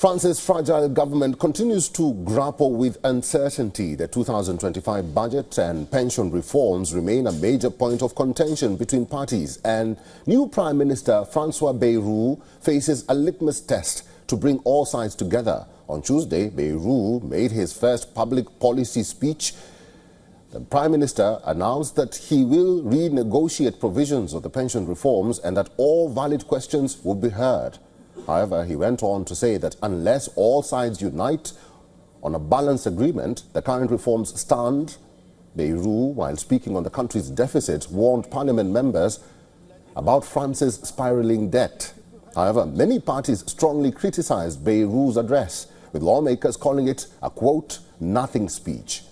France's fragile government continues to grapple with uncertainty. The 2025 budget and pension reforms remain a major point of contention between parties, and new Prime Minister Francois Bayrou faces a litmus test to bring all sides together. On Tuesday, Bayrou made his first public policy speech. The Prime Minister announced that he will renegotiate provisions of the pension reforms and that all valid questions will be heard. However, he went on to say that unless all sides unite on a balanced agreement, the current reforms stand. Bayrou, while speaking on the country's deficit, warned parliament members about France's spiraling debt. However, many parties strongly criticized Bayrou's address, with lawmakers calling it a, quote, nothing speech.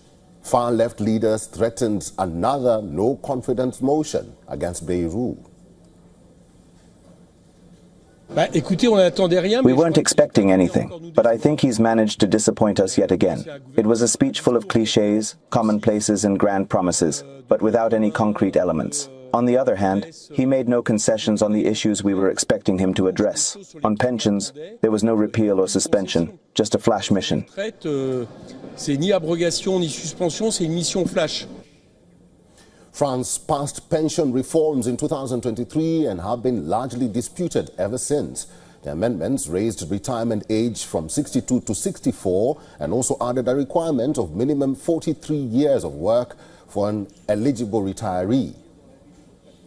Far-left leaders threatened another no-confidence motion against Bayrou. We weren't expecting anything, but I think he's managed to disappoint us yet again. It was a speech full of clichés, commonplaces and grand promises, but without any concrete elements. On the other hand, he made no concessions on the issues we were expecting him to address. On pensions, there was no repeal or suspension, just a flash mission. France passed pension reforms in 2023 and have been largely disputed ever since. The amendments raised retirement age from 62 to 64 and also added a requirement of minimum 43 years of work for an eligible retiree.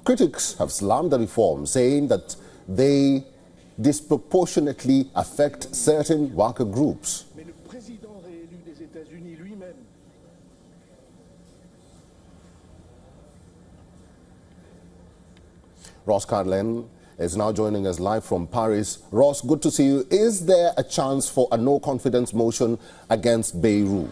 Critics have slammed the reform, saying that they disproportionately affect certain worker groups. Ross Carlin is now joining us live from Paris. Ross, good to see you. Is there a chance for a no-confidence motion against Bayrou?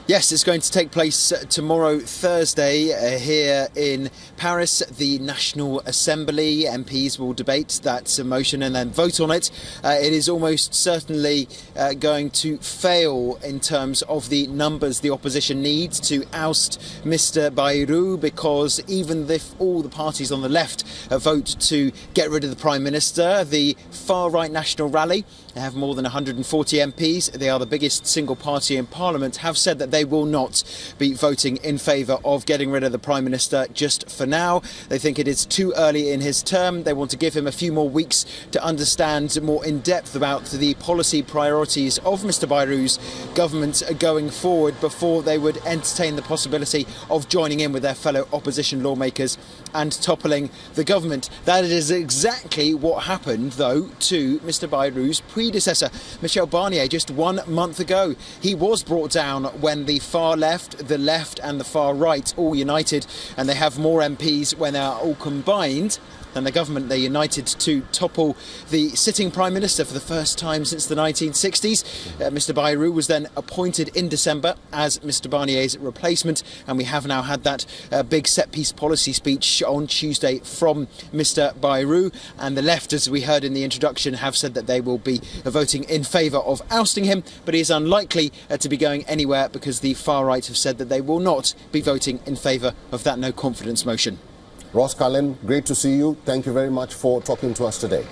Yes, it's going to take place tomorrow, Thursday, here in Paris. The National Assembly MPs will debate that motion and then vote on it. It is almost certainly going to fail in terms of the numbers the opposition needs to oust Mr. Bayrou, because even if all the parties on the left vote to get rid of the Prime Minister, the far-right National Rally, they have more than 140 MPs. They are the biggest single party in Parliament, have said that they will not be voting in favour of getting rid of the Prime Minister just for now. They think it is too early in his term. They want to give him a few more weeks to understand more in depth about the policy priorities of Mr. Bayrou's government going forward before they would entertain the possibility of joining in with their fellow opposition lawmakers and toppling the government. That is exactly what happened, though, to Mr. Bayrou's predecessor, Michel Barnier, just 1 month ago. He was brought down when the far left, the left and the far right all united, and they have more MPs when they are all combined than the government. They united to topple the sitting Prime Minister for the first time since the 1960s. Mr. Bayrou was then appointed in December as Mr. Barnier's replacement, and we have now had that big set-piece policy speech on Tuesday from Mr. Bayrou. And the left, as we heard in the introduction, have said that they will be voting in favour of ousting him, but he is unlikely to be going anywhere because the far right have said that they will not be voting in favour of that no confidence motion. Ross Carlin, great to see you. Thank you very much for talking to us today.